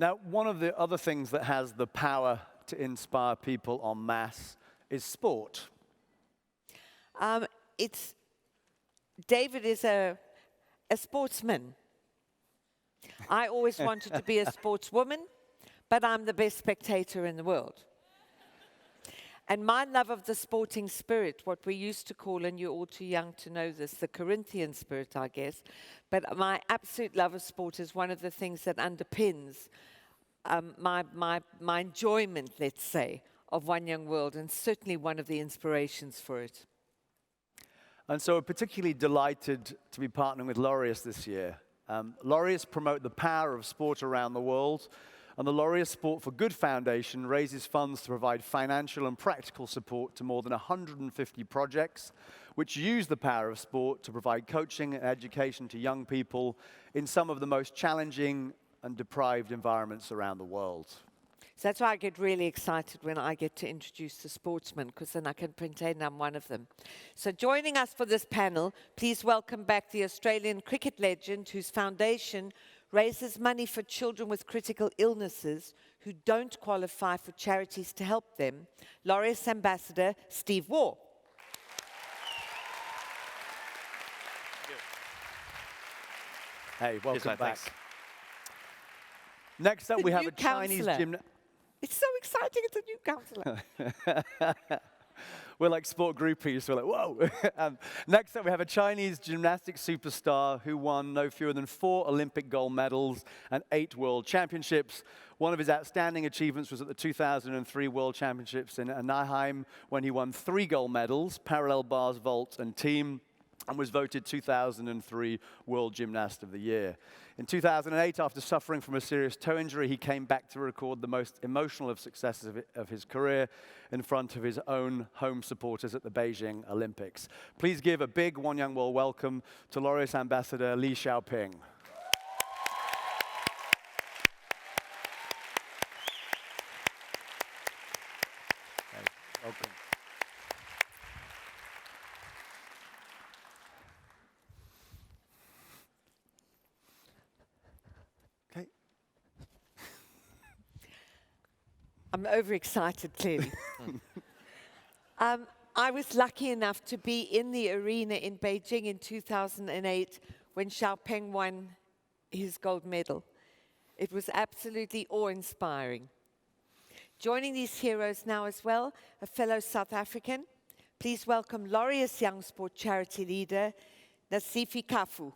Now, one of the other things that has the power to inspire people en masse is sport. David is a sportsman. I always wanted to be a sportswoman, but I'm the best spectator in the world. And my love of the sporting spirit, what we used to call, and you're all too young to know this, the Corinthian spirit, I guess, but my absolute love of sport is one of the things that underpins my enjoyment, let's say, of One Young World, and certainly one of the inspirations for it. And so we're particularly delighted to be partnering with Laureus this year. Laureus promote the power of sport around the world, and the Laureus Sport for Good Foundation raises funds to provide financial and practical support to more than 150 projects, which use the power of sport to provide coaching and education to young people in some of the most challenging and deprived environments around the world. So that's why I get really excited when I get to introduce the sportsmen, because then I can pretend I'm one of them. So joining us for this panel, please welcome back the Australian cricket legend whose foundation raises money for children with critical illnesses who don't qualify for charities to help them, Laureus Ambassador Steve Waugh. Hey, welcome back. Thanks. Next up, we have a Chinese gymnast. It's so exciting, it's a new counselor. We're like sport groupies, we're like, whoa. Next up, we have a Chinese gymnastics superstar who won no fewer than 4 Olympic gold medals and 8 world championships. One of his outstanding achievements was at the 2003 World Championships in Anaheim, when he won 3 gold medals, parallel bars, vault, and team, and was voted 2003 World Gymnast of the Year. In 2008, after suffering from a serious toe injury, he came back to record the most emotional of successes of his career in front of his own home supporters at the Beijing Olympics. Please give a big One Young World welcome to Laureus Ambassador Li Xiaopeng. Welcome. I'm overexcited, clearly. I was lucky enough to be in the arena in Beijing in 2008 when Xiaopeng won his gold medal. It was absolutely awe-inspiring. Joining these heroes now as well, a fellow South African. Please welcome Laureus Young Sport charity leader, Nasiphi Khafu.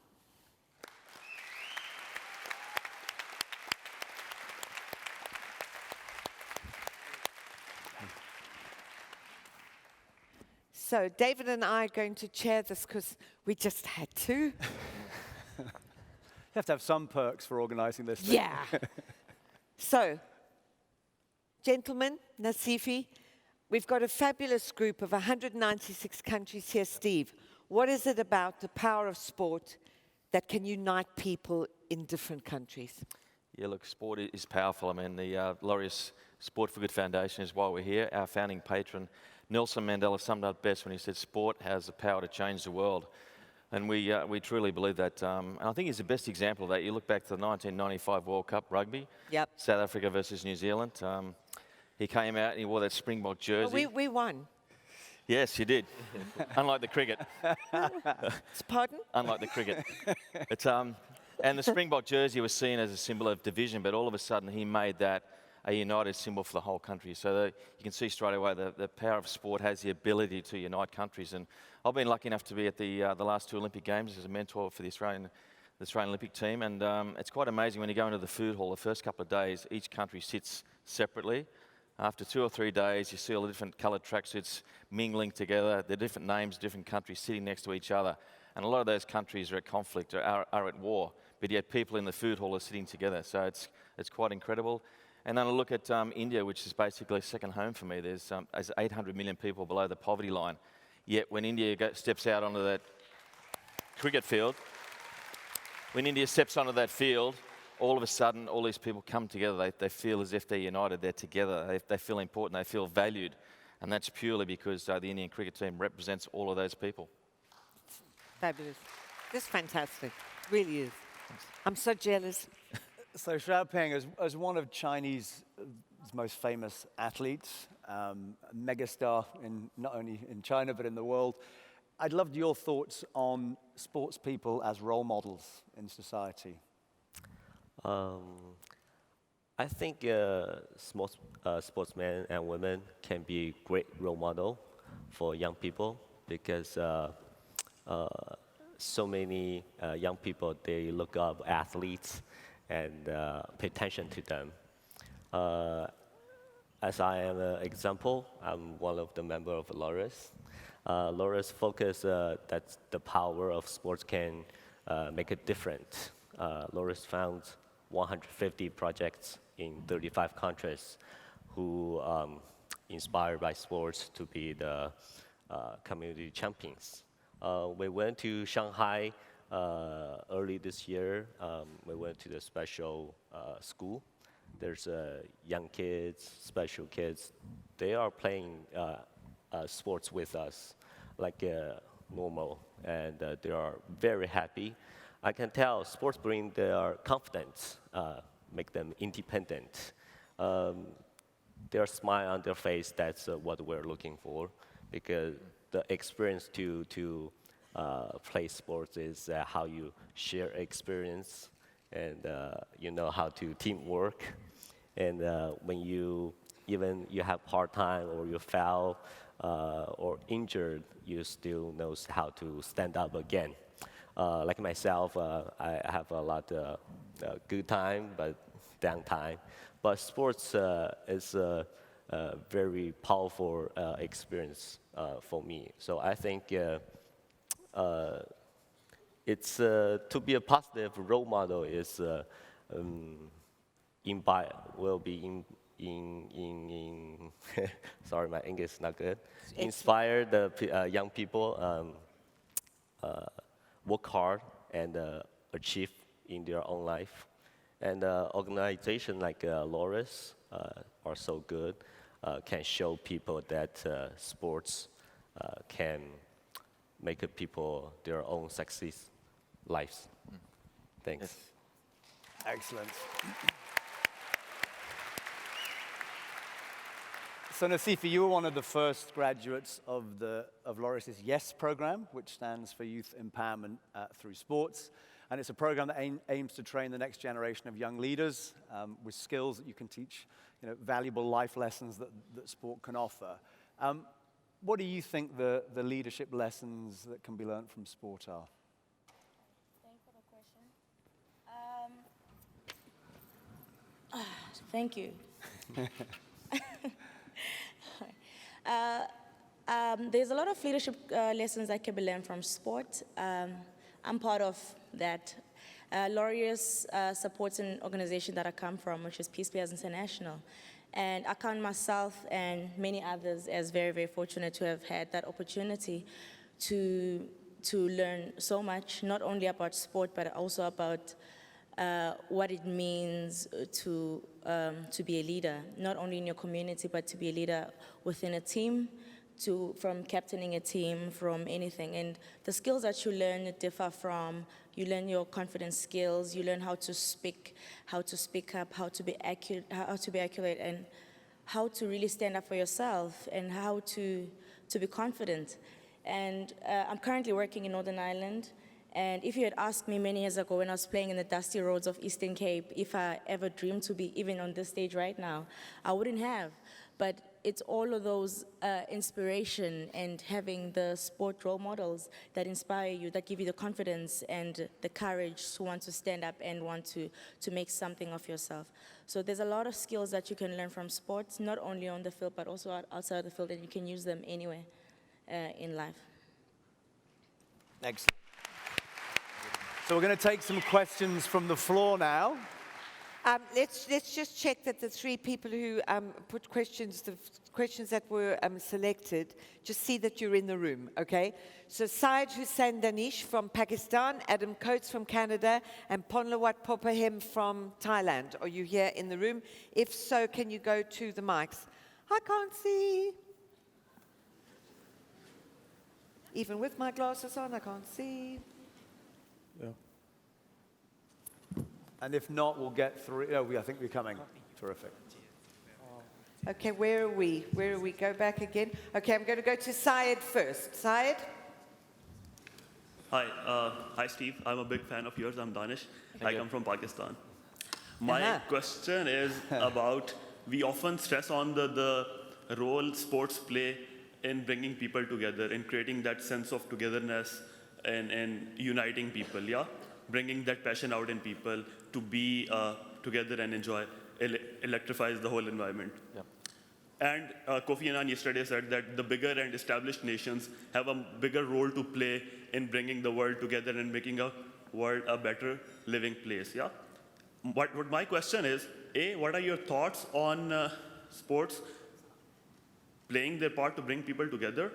So David and I are going to chair this because we just had to. You have to have some perks for organizing this thing. Yeah. So, gentlemen, Nasiphi, we've got a fabulous group of 196 countries here. Steve, what is it about the power of sport that can unite people in different countries? Yeah, look, sport is powerful. I mean, the Laureus Sport for Good Foundation is why we're here. Our founding patron, Nelson Mandela, summed it up best when he said, sport has the power to change the world. And we truly believe that. And I think he's the best example of that. You look back to the 1995 World Cup rugby, Yep. South Africa versus New Zealand. He came out and he wore that Springbok jersey. Well, we won. Yes, you did. Unlike the cricket. Pardon? Unlike the cricket. And the Springbok jersey was seen as a symbol of division, but all of a sudden he made that a united symbol for the whole country. So you can see straight away the power of sport has the ability to unite countries. And I've been lucky enough to be at the last 2 Olympic Games as a mentor for the Australian Olympic team. And it's quite amazing when you go into the food hall, the first couple of days, each country sits separately. After 2 or 3 days, you see all the different coloured tracksuits mingling together, the different names, different countries sitting next to each other. And a lot of those countries are at conflict, are at war, but yet people in the food hall are sitting together. So it's quite incredible. And then I look at India, which is basically a second home for me. There's 800 million people below the poverty line. Yet when India steps out onto that cricket field, all of a sudden, all these people come together. They feel as if they're united, they're together, they feel important, they feel valued. And that's purely because the Indian cricket team represents all of those people. Fabulous. Just fantastic. Really is. Thanks. I'm so jealous. So Xiaopeng, as one of Chinese most famous athletes, a megastar not only in China but in the world, I'd love your thoughts on sports people as role models in society. I think sportsmen and women can be great role model for young people because so many young people, they look up athletes and pay attention to them. As I am an example, I'm one of the members of Laureus. Laureus focus that the power of sports can make a difference. Laureus found 150 projects in 35 countries who inspired by sports to be the community champions. We went to Shanghai early this year. We went to the special school. There's young kids, special kids. They are playing sports with us like normal, and they are very happy. I can tell sports bring their confidence, make them independent. Their smile on their face, that's what we're looking for, because the experience to play sports is how you share experience, and you know how to teamwork. And when you have hard time or you fail or injured, you still knows how to stand up again. Like myself, I have a lot of good time, but down time. But sports is a very powerful experience for me. So I think it's to be a positive role model is will be in sorry, my English is not good. Inspire the young people work hard and achieve in their own life. And organizations like Laureus are so good, can show people that sports can make people their own success lives. Thanks. Yes. Excellent. So Nasiphi, you were one of the first graduates of Laureus's YES program, which stands for Youth Empowerment through Sports. And it's a program that aims to train the next generation of young leaders with skills that you can teach, valuable life lessons that sport can offer. What do you think the leadership lessons that can be learned from sport are? Thanks for the question. Thank you. There's a lot of leadership lessons that can be learned from sport. I'm part of that. Laureus supports an organization that I come from, which is Peace Players International. And I count myself and many others as very, very fortunate to have had that opportunity to learn so much, not only about sport, but also about what it means to be a leader, not only in your community, but to be a leader within a team, from captaining a team, from anything. And the skills that you learn differ from, you learn your confidence skills, you learn how to speak up, how to be accurate, and how to really stand up for yourself, and how to be confident. And I'm currently working in Northern Ireland. And if you had asked me many years ago when I was playing in the dusty roads of Eastern Cape, if I ever dreamed to be even on this stage right now, I wouldn't have. But it's all of those inspiration and having the sport role models that inspire you, that give you the confidence and the courage to want to stand up and want to make something of yourself. So there's a lot of skills that you can learn from sports, not only on the field, but also outside the field, and you can use them anywhere in life. Excellent. So we're going to take some questions from the floor now. Let's just check that the three people who put questions, the questions that were selected, just see that you're in the room, okay? So Syed Hussain Danish from Pakistan, Adam Coates from Canada, and Ponlawat Popahem from Thailand. Are you here in the room? If so, can you go to the mics? I can't see. Even with my glasses on, I can't see. Yeah. And if not, we'll get through. Oh, I think we're coming. Terrific. Okay, where are we? Where are we? Go back again. Okay, I'm going to go to Syed first. Syed? Hi, Steve. I'm a big fan of yours. I'm Danish. I come from Pakistan. My question is about, we often stress on the role sports play in bringing people together, in creating that sense of togetherness and uniting people, yeah? Bringing that passion out in people to be together and enjoy, electrifies the whole environment. Yeah. And Kofi Annan yesterday said that the bigger and established nations have a bigger role to play in bringing the world together and making a world a better living place, yeah? What my question is, A, what are your thoughts on sports playing their part to bring people together?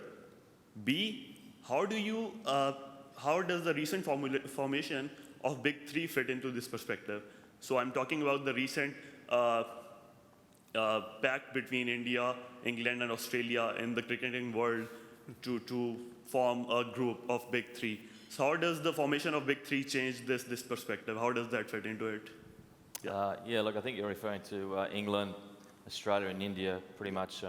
B, how does the recent formation of Big Three fit into this perspective? So I'm talking about the recent pact between India, England, and Australia in the cricketing world to form a group of Big Three. So how does the formation of Big Three change this perspective? How does that fit into it? Yeah, look, I think you're referring to England, Australia, and India pretty much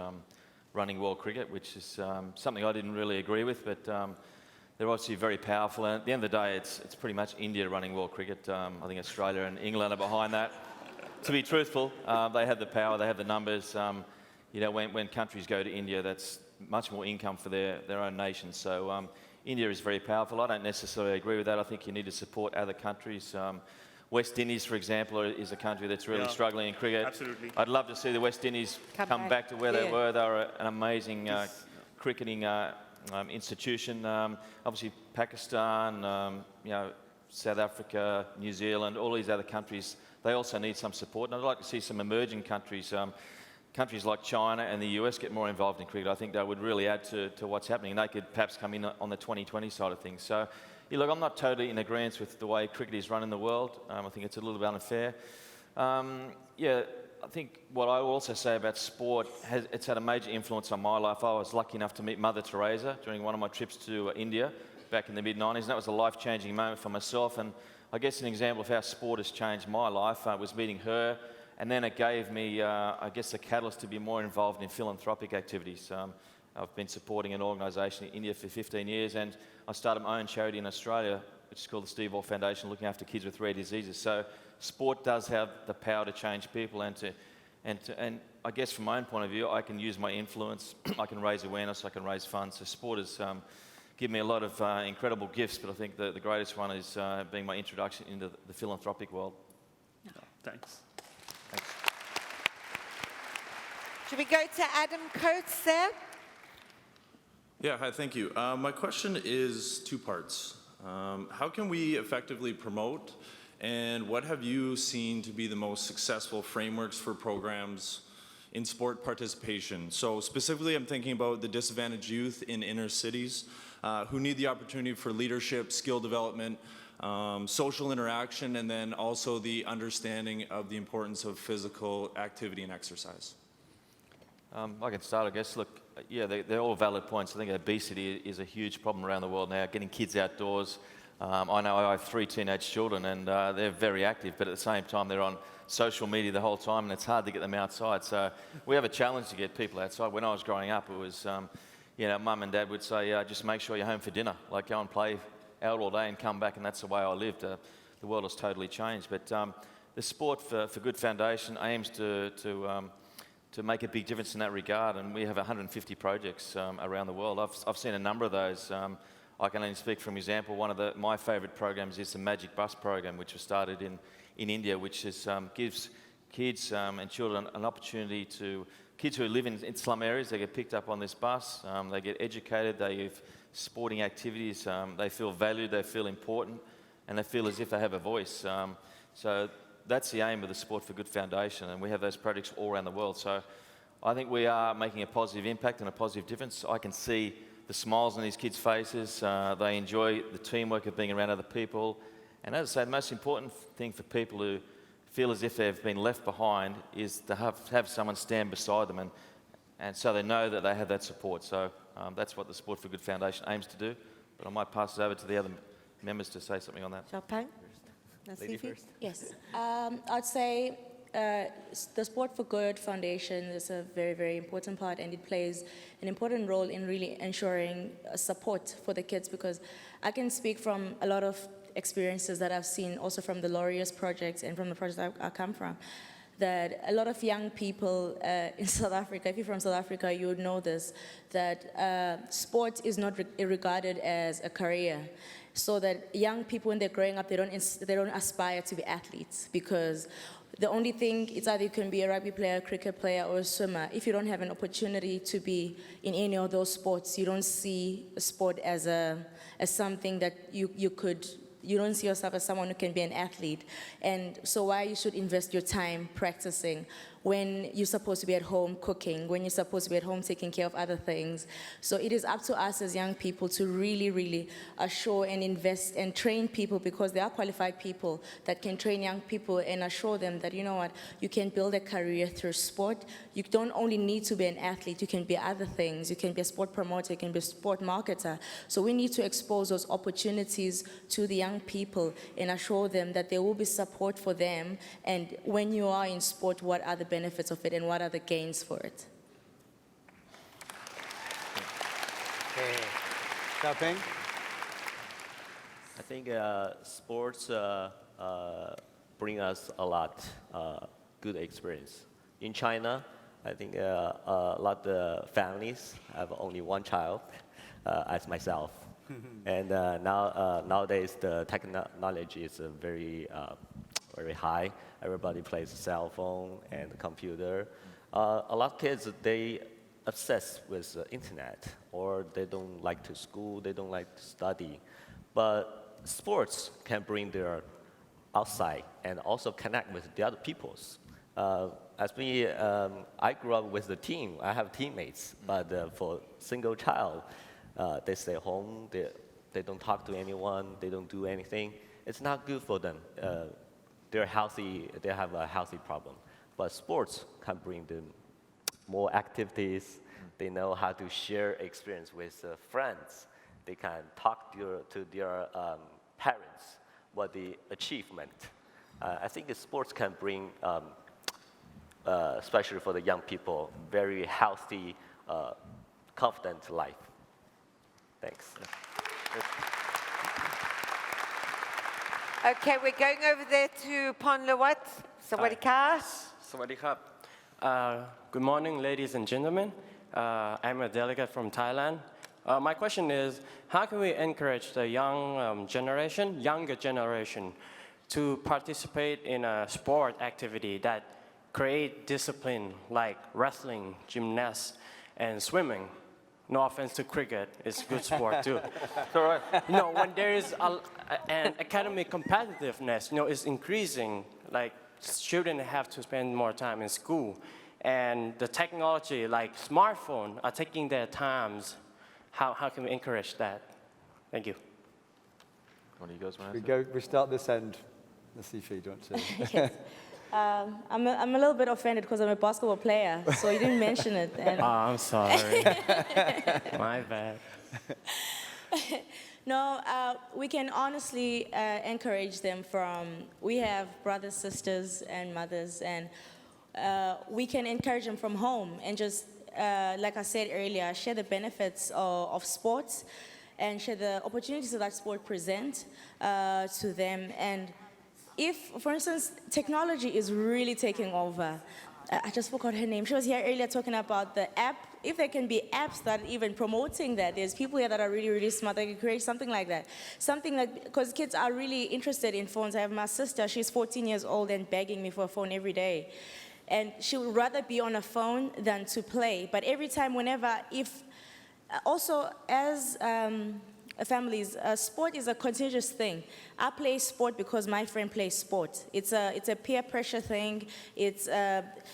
running world cricket, which is something I didn't really agree with, but they're obviously very powerful. And at the end of the day, it's pretty much India running world cricket. I think Australia and England are behind that. To be truthful, they have the power, they have the numbers. You know, when countries go to India, that's much more income for their own nation. So India is very powerful. I don't necessarily agree with that. I think you need to support other countries. West Indies, for example, is a country that's really struggling in cricket. Absolutely. I'd love to see the West Indies come back to where they were. They were an amazing cricketing institution. Obviously, Pakistan, you know, South Africa, New Zealand, all these other countries, they also need some support. And I'd like to see some emerging countries, countries like China and the US get more involved in cricket. I think that would really add to what's happening. They could perhaps come in on the 2020 side of things. So, yeah, look, I'm not totally in agreement with the way cricket is run in the world. I think it's a little bit unfair. Yeah, I think what I will also say about sport, it's had a major influence on my life. I was lucky enough to meet Mother Teresa during one of my trips to India back in the mid-90s, and that was a life-changing moment for myself. And I guess an example of how sport has changed my life was meeting her, and then it gave me, I guess, a catalyst to be more involved in philanthropic activities. I've been supporting an organisation in India for 15 years, and I started my own charity in Australia, which is called the Steve Waugh Foundation, looking after kids with rare diseases. So sport does have the power to change people, and I guess from my own point of view, I can use my influence, I can raise awareness, I can raise funds. So sport has given me a lot of incredible gifts, but I think the greatest one is being my introduction into the philanthropic world. Thanks. Thanks. Should we go to Adam Coates there? Yeah, hi, thank you. My question is two parts. How can we effectively promote, and what have you seen to be the most successful frameworks for programs in sport participation? So specifically, I'm thinking about the disadvantaged youth in inner cities who need the opportunity for leadership, skill development, social interaction, and then also the understanding of the importance of physical activity and exercise. I can start, I guess. Look, yeah, they're all valid points. I think obesity is a huge problem around the world now, getting kids outdoors. I know I have 3 teenage children, and they're very active, but at the same time, they're on social media the whole time, and it's hard to get them outside. So we have a challenge to get people outside. When I was growing up, it was, you know, Mum and Dad would say, just make sure you're home for dinner. Like, go and play out all day and come back, and that's the way I lived. The world has totally changed. But the Sport for Good Foundation aims to make a big difference in that regard, and we have 150 projects around the world. I've seen a number of those. I can only speak from example. One of my favourite programs is the Magic Bus program, which was started in India, which gives kids and children an opportunity to, kids who live in slum areas, they get picked up on this bus, they get educated, they have sporting activities, they feel valued, they feel important, and they feel as if they have a voice. So that's the aim of the Sport for Good Foundation, and we have those projects all around the world. So I think we are making a positive impact and a positive difference. I can see the smiles on these kids' faces. They enjoy the teamwork of being around other people. And as I say, the most important thing for people who feel as if they've been left behind is to have someone stand beside them, and so they know that they have that support. So that's what the Sport for Good Foundation aims to do. But I might pass it over to the other members to say something on that. Xiaopeng? Lady Nasiphi? first. Yes. I'd say the Sport for Good Foundation is a very, very important part, and it plays an important role in really ensuring support for the kids, because I can speak from a lot of experiences that I've seen also from the Laureus projects and from the projects I come from, that a lot of young people in South Africa, if you're from South Africa, you would know this, that sport is not regarded as a career. So that young people, when they're growing up, they don't aspire to be athletes, because the only thing, it's either you can be a rugby player, a cricket player, or a swimmer. If you don't have an opportunity to be in any of those sports, you don't see sport as something that you don't see yourself as someone who can be an athlete. And so why you should invest your time practicing when you're supposed to be at home cooking, when you're supposed to be at home taking care of other things. So it is up to us as young people to really, really assure and invest and train people, because there are qualified people that can train young people and assure them that, you know what, you can build a career through sport. You don't only need to be an athlete, you can be other things. You can be a sport promoter, you can be a sport marketer. So we need to expose those opportunities to the young people and assure them that there will be support for them. And when you are in sport, what are the benefits of it and what are the gains for it? Xiaopeng? I think sports bring us a lot good experience. In China, I think a lot of families have only one child, as myself. And nowadays, the technology is very high. Everybody plays cell phone and computer. A lot of kids, they obsessed with the internet, or they don't like to school, they don't like to study. But sports can bring their outside and also connect with the other peoples. As me, I grew up with the team. I have teammates, but for single child, they stay home, they don't talk to anyone, they don't do anything. It's not good for them. They're healthy, they have a healthy problem. But sports can bring them more activities. They know how to share experience with friends. They can talk to their parents what the achievement. I think sports can bring, especially for the young people, very healthy, confident life. Thanks. Okay, we're going over there to Ponlawat. Sawadika. Sawadee good morning, ladies and gentlemen. I'm a delegate from Thailand. My question is, how can we encourage the younger generation, to participate in a sport activity that create discipline, like wrestling, gymnastics, and swimming? No offense to cricket, it's a good sport too. It's all right. When there is an academic competitiveness, it's increasing. Like students have to spend more time in school, and the technology, like smartphone, are taking their times. How can we encourage that? Thank you. One of you guys want to answer? We start this end. Nasiphi, do you want to? Yes. I'm a little bit offended because I'm a basketball player, so you didn't mention it. And I'm sorry. My bad. No, we can honestly encourage them we have brothers, sisters, and mothers, and we can encourage them from home and just, like I said earlier, share the benefits of sports and share the opportunities that sport present to them. And if, for instance, technology is really taking over, I just forgot her name. She was here earlier talking about the app. If there can be apps that are even promoting that, there's people here that are really, really smart. They can create something like that. Something like, because kids are really interested in phones. I have my sister, she's 14 years old and begging me for a phone every day. And she would rather be on a phone than to play. But every time, also as families, sport is a contagious thing. I play sport because my friend plays sport. It's a peer pressure thing. It's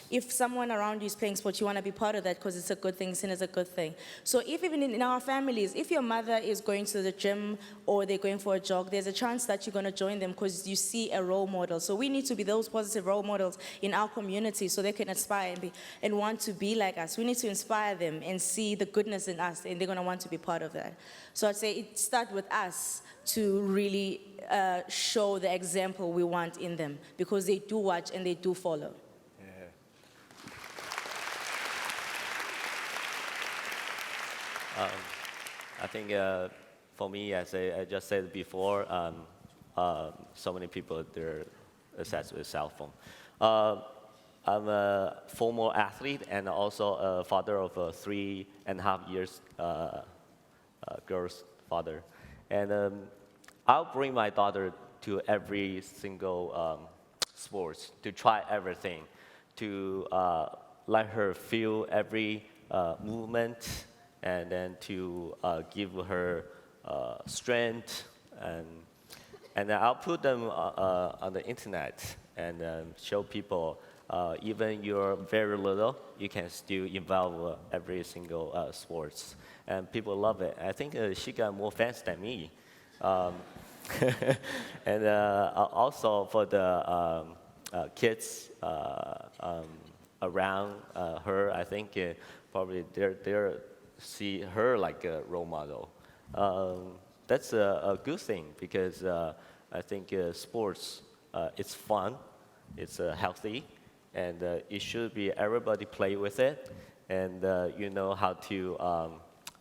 if someone around you is playing sport, you want to be part of that because it's a good thing, seen as a good thing. So if even in our families, if your mother is going to the gym or they're going for a jog, there's a chance that you're going to join them because you see a role model. So we need to be those positive role models in our community so they can aspire and want to be like us. We need to inspire them and see the goodness in us, and they're going to want to be part of that. So I'd say it starts with us to really show the example we want in them, because they do watch and they do follow. I think for me, as I just said before, so many people they're obsessed with cell phone. I'm a former athlete and also a father of a 3.5 years girl's father, and I'll bring my daughter to every single sports to try everything, to let her feel every movement, and then to give her strength, and I'll put them on the internet and show people even you're very little, you can still involve every single sports, and people love it. I think she got more fans than me, and also for the kids around her, I think probably they're see her like a role model. That's a good thing, because I think sports, it's fun, it's healthy, and it should be everybody play with it, and you know how to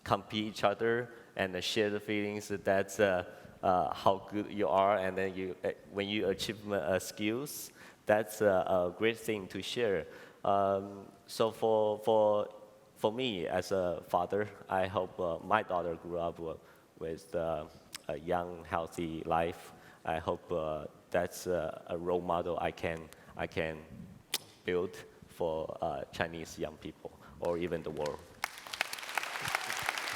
compete each other and share the feelings. That's how good you are, and then you when you achieve skills, that's a great thing to share. So for me, as a father, I hope my daughter grew up with a young, healthy life. I hope that's a role model I can build for Chinese young people, or even the world.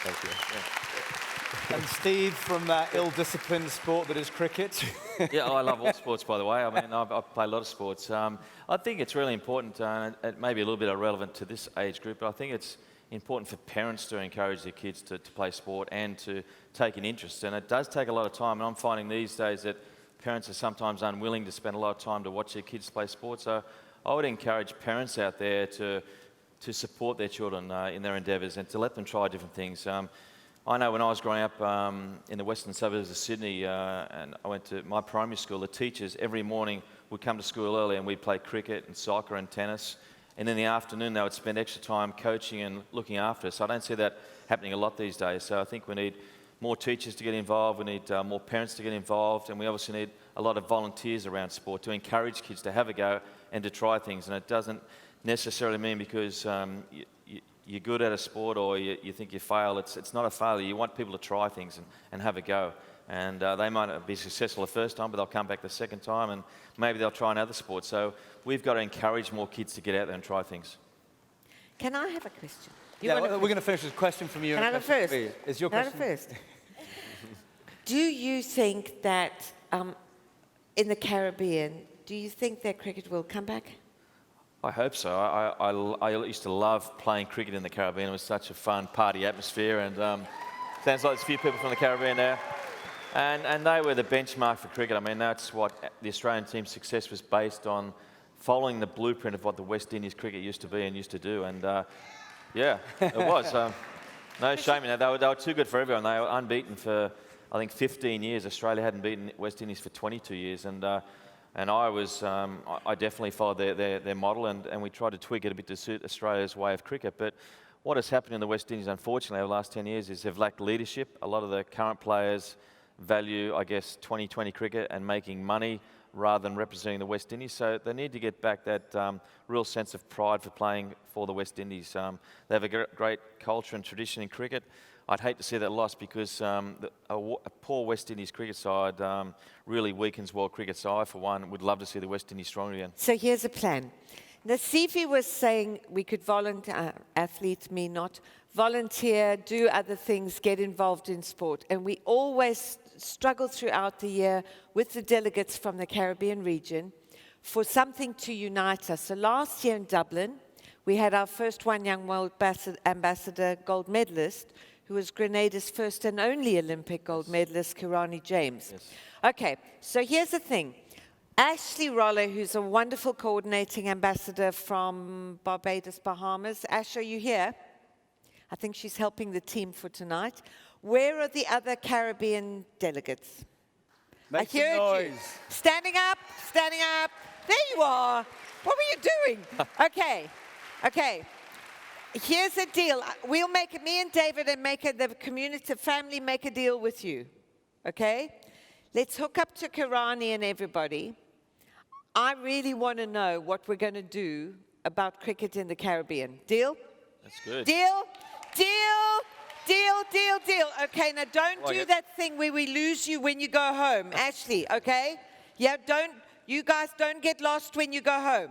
Thank you. Yeah. And Steve, from that ill-disciplined sport that is cricket. Yeah, I love all sports, by the way. I mean, I play a lot of sports. I think it's really important, it may be a little bit irrelevant to this age group, but I think it's important for parents to encourage their kids to play sport and to take an interest. And it does take a lot of time, and I'm finding these days that parents are sometimes unwilling to spend a lot of time to watch their kids play sport. So I would encourage parents out there to support their children in their endeavours and to let them try different things. I know when I was growing up in the western suburbs of Sydney, and I went to my primary school, the teachers every morning would come to school early and we'd play cricket and soccer and tennis. And in the afternoon, they would spend extra time coaching and looking after us. I don't see that happening a lot these days. So I think we need more teachers to get involved, we need more parents to get involved, and we obviously need a lot of volunteers around sport to encourage kids to have a go and to try things. And it doesn't necessarily mean because you're good at a sport or you think you fail, it's not a failure. You want people to try things and have a go. And they might not be successful the first time, but they'll come back the second time, and maybe they'll try another sport. So we've got to encourage more kids to get out there and try things. Can I have a question? Yeah, we're going to finish with a question from you. Can I go first? Is your Can I question? go first? Do you think that in the Caribbean, do you think that cricket will come back? I hope so. I used to love playing cricket in the Caribbean. It was such a fun party atmosphere, and sounds like there's a few people from the Caribbean there. And they were the benchmark for cricket. I mean, that's what the Australian team's success was based on, following the blueprint of what the West Indies cricket used to be and used to do. And yeah, it was. No shame in that. They were too good for everyone. They were unbeaten for, I think, 15 years. Australia hadn't beaten West Indies for 22 years. And I definitely followed their model, and we tried to tweak it a bit to suit Australia's way of cricket. But what has happened in the West Indies, unfortunately, over the last 10 years is they've lacked leadership. A lot of the current players value, I guess, 2020 cricket and making money rather than representing the West Indies. So they need to get back that real sense of pride for playing for the West Indies. They have a great culture and tradition in cricket. I'd hate to see that lost, because a poor West Indies cricket side really weakens world cricket. So I, for one, would love to see the West Indies strong again. So here's a plan. Nasiphi was saying we could volunteer, athletes, me not, volunteer, do other things, get involved in sport. And we always struggle throughout the year with the delegates from the Caribbean region for something to unite us. So last year in Dublin, we had our first One Young World Ambassador gold medalist, who was Grenada's first and only Olympic gold medalist, Kirani James. Yes. Okay, so here's the thing. Ashley Roller, who's a wonderful coordinating ambassador from Barbados, Bahamas. Ash, are you here? I think she's helping the team for tonight. Where are the other Caribbean delegates? Make I heard some noise. you. Standing up, standing up. There you are. What were you doing? Okay, okay. Here's the deal. We'll make it, me and David and the community, family make a deal with you. Okay? Let's hook up to Karani and everybody. I really want to know what we're going to do about cricket in the Caribbean. Deal? That's good. Deal? Deal? Deal, deal, deal. Okay, now don't Like do it. that thing where we lose you when you go home. Ashley, okay? Yeah, you guys don't get lost when you go home.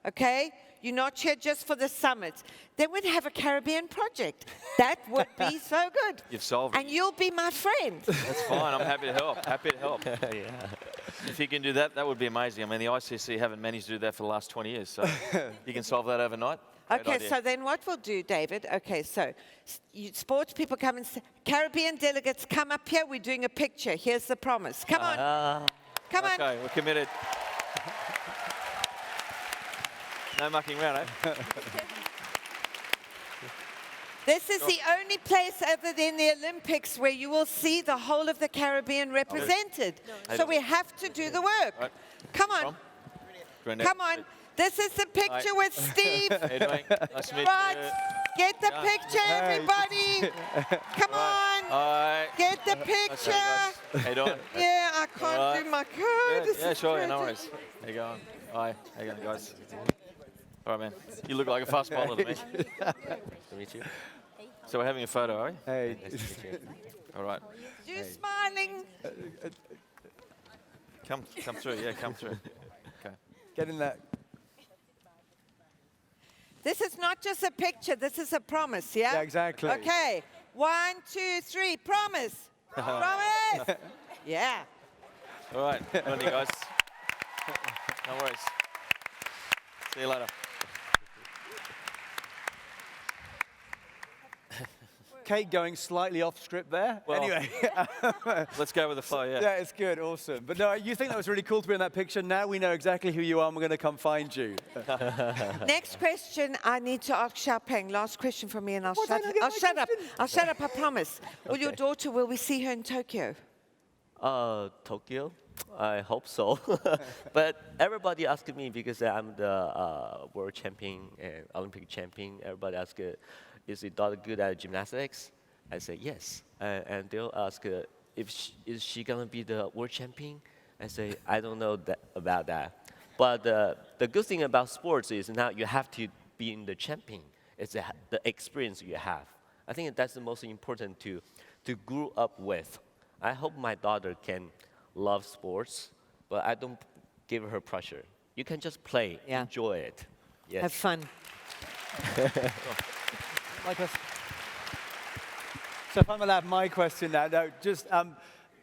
Okay? You're not here just for the summit. Then we'd have a Caribbean project. That would be so good. You've solved it. And you'll be my friend. That's fine. I'm happy to help. Happy to help. If you can do that, that would be amazing. I mean, the ICC haven't managed to do that for the last 20 years, so you can solve that overnight. Great Okay, idea. so then what we'll do, David, okay, so you sports people come and Caribbean delegates come up here. We're doing a picture. Here's the promise. Come on. Come on. Okay, we're committed. No mucking around, eh? This is the only place other than the Olympics where you will see the whole of the Caribbean represented. So we have to do the work. Right. Come on. Grenade. Come on. This is the picture with Steve. How you doing? Nice to meet Right. you. Get the picture, everybody. Come on. Hi. Get the Nice to meet picture. you guys. How you doing? Yeah, I can't Alright. do my code. This Yeah, is sure, yeah, no crazy. worries. How you going? Hi, how you going, guys? All right, man. You look like a fast bowler to me. Nice to meet you. So we're having a photo, are we? Hey. Nice to meet you. All right. You smiling. Come through. Yeah, come through. Okay. Get in there. This is not just a picture, this is a promise, yeah? Yeah, exactly. Okay, 1, 2, 3, promise. Promise. Yeah. All right. Good on you guys. No worries. See you later. Kate going slightly off script there. Well- Anyway. Let's go with the flow, yeah. Yeah, it's good, awesome. But no, you think that was really cool to be in that picture. Now we know exactly who you are and we're going to come find you. Next question I need to ask Xiaopeng. Last question from me and I'll What, shut I don't get I'll my shut up. question? I'll shut up, I promise. Will your daughter, will we see her in Tokyo? Tokyo? I hope so. But everybody asked me because I'm the world champion and Olympic champion. Everybody asks, is your daughter good at gymnastics? I say yes. And they'll ask, is she going to be the world champion? I say, I don't know about that. But the good thing about sports is now you have to be in the champion. It's the experience you have. I think that's the most important to grow up with. I hope my daughter can love sports, but I don't give her pressure. You can just play, Yeah. enjoy it. Yes. Have fun. My question. So if I'm allowed my question now, no, just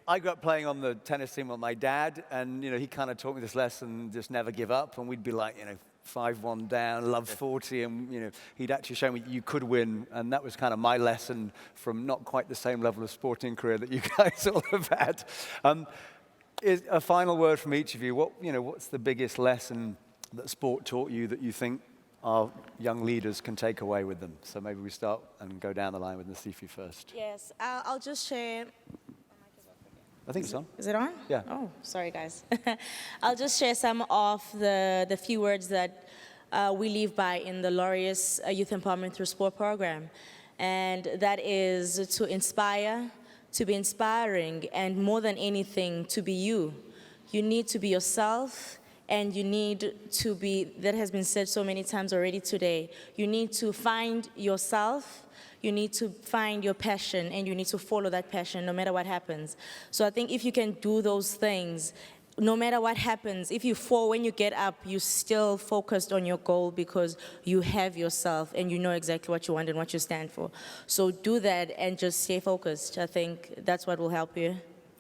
I grew up playing on the tennis team with my dad, and he kind of taught me this lesson: just never give up. And we'd be like, 5-1 down, love 40, and he'd actually show me you could win, and that was kind of my lesson from not quite the same level of sporting career that you guys all have had. Is a final word from each of you. What's the biggest lesson that sport taught you that you think our young leaders can take away with them? So maybe we start and go down the line with Nasiphi first. Yes, I'll just share. I think so. Is it on? Yeah. Oh, sorry, guys. I'll just share some of the few words that we live by in the Laureus Youth Empowerment Through Sport program. And that is to inspire, to be inspiring, and more than anything, to be you. You need to be yourself, and you need to be, that has been said so many times already today, you need to find yourself, you need to find your passion, and you need to follow that passion no matter what happens. So I think if you can do those things, no matter what happens, if you fall, when you get up, you're still focused on your goal because you have yourself and you know exactly what you want and what you stand for. So do that and just stay focused. I think that's what will help you.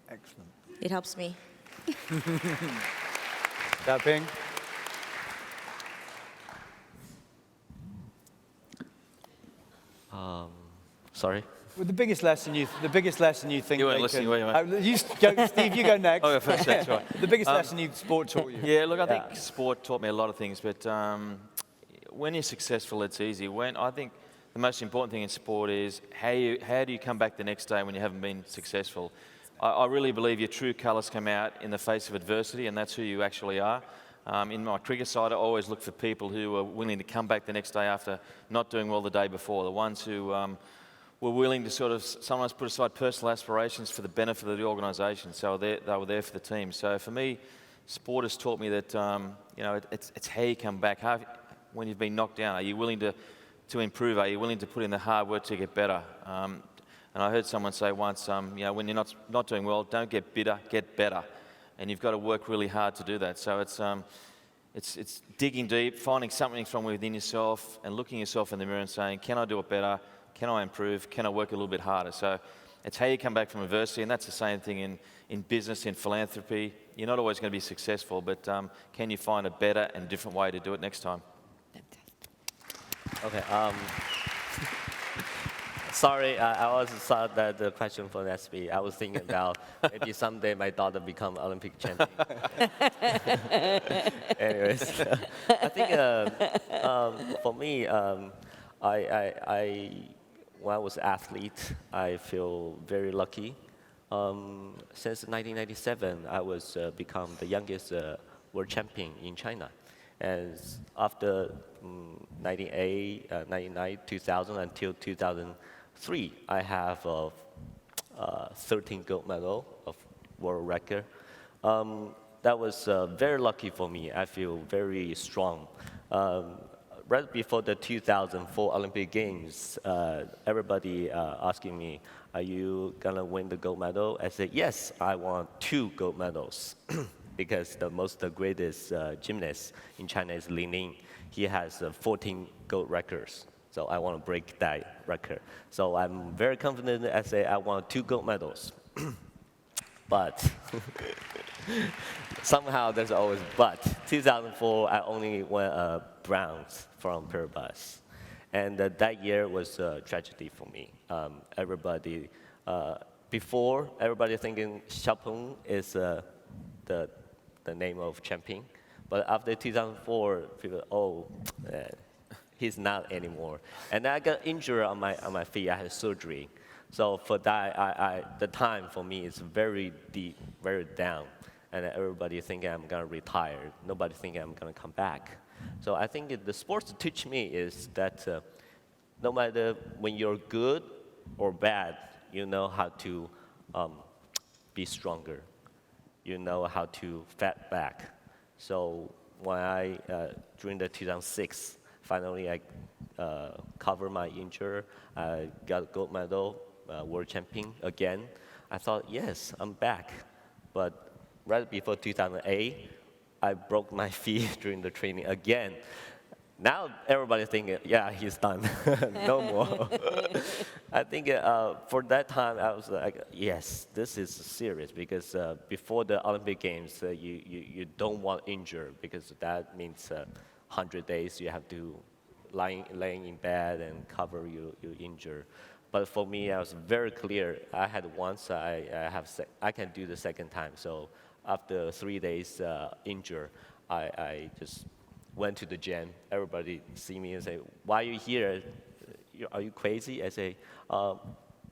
Excellent. It helps me. Xiaopeng? Sorry? Well, the biggest lesson you think You weren't they listening, can... were you, mate? Steve, you go next. Oh, yeah, first, that's right. The biggest lesson sport taught you. Yeah, look, I think sport taught me a lot of things, but when you're successful, it's easy. I think the most important thing in sport is how do you come back the next day when you haven't been successful? I really believe your true colours come out in the face of adversity, and that's who you actually are. In my cricket side, I always look for people who are willing to come back the next day after not doing well the day before, the ones who were willing to sort of sometimes put aside personal aspirations for the benefit of the organisation. So they were there for the team. So for me, sport has taught me that it's how you come back. When you've been knocked down, are you willing to improve? Are you willing to put in the hard work to get better? And I heard someone say once, when you're not doing well, don't get bitter, get better. And you've got to work really hard to do that. So it's digging deep, finding something from within yourself and looking yourself in the mirror and saying, can I do it better? Can I improve? Can I work a little bit harder? So it's how you come back from adversity, and that's the same thing in business, in philanthropy. You're not always going to be successful, but can you find a better and different way to do it next time? Okay. Sorry, I also saw that the question for Nasiphi. I was thinking about maybe someday my daughter become Olympic champion. Anyways, I think for me, when I was an athlete, I feel very lucky. Since 1997, I was become the youngest world champion in China. And after 98, 99, 2000 until 2003, I have 13 gold medal of world record. That was very lucky for me. I feel very strong. Right before the 2004 Olympic Games, everybody asking me, are you gonna win the gold medal? I said, yes, I want 2 gold medals. Because the greatest gymnast in China is Li Ning. He has 14 gold records. So I want to break that record. So I'm very confident. I say I want 2 gold medals. But somehow there's always but. 2004, I only won bronze from Paribas. And that year was a tragedy for me. Before, everybody thinking Xiaopeng is the name of champion. But after 2004, people, he's not anymore. And I got injured on my feet. I had surgery. So for that, the time for me is very deep, very down. And everybody thinking I'm gonna retire. Nobody thinking I'm gonna come back. So I think the sports teach me is that no matter when you're good or bad, you know how to be stronger. You know how to fight back. So when during the 2006, finally I covered my injury, I got a gold medal, world champion again. I thought, yes, I'm back. But right before 2008, I broke my feet during the training again. Now everybody's thinking, yeah, he's done, no more. I think for that time, I was like, yes, this is serious because before the Olympic Games, you don't want injured because that means 100 days you have to laying in bed and cover your injury. But for me, I was very clear. I had once, I can do the second time. So after 3 days injured, I just went to the gym. Everybody see me and say, why are you here? Are you crazy? I say,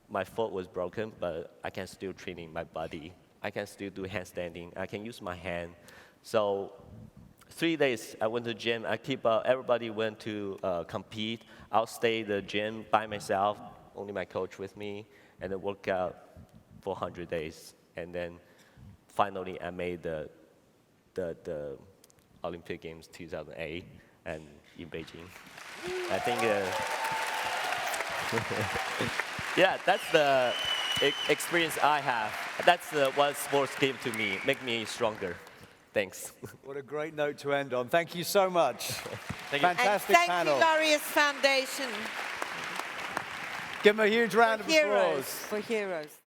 my foot was broken, but I can still train my body. I can still do handstanding. I can use my hand. So 3 days I went to the gym. Everybody went to compete. I'll stay in the gym by myself, only my coach with me, and then work out for 100 days. And then finally I made the Olympic Games 2008 and in Beijing. I think, yeah, that's the experience I have. That's what sports gave to me, make me stronger. Thanks. What a great note to end on. Thank you so much. Thank you. Fantastic and thank panel. you, Laureus Foundation. Give them a huge round of applause. For heroes.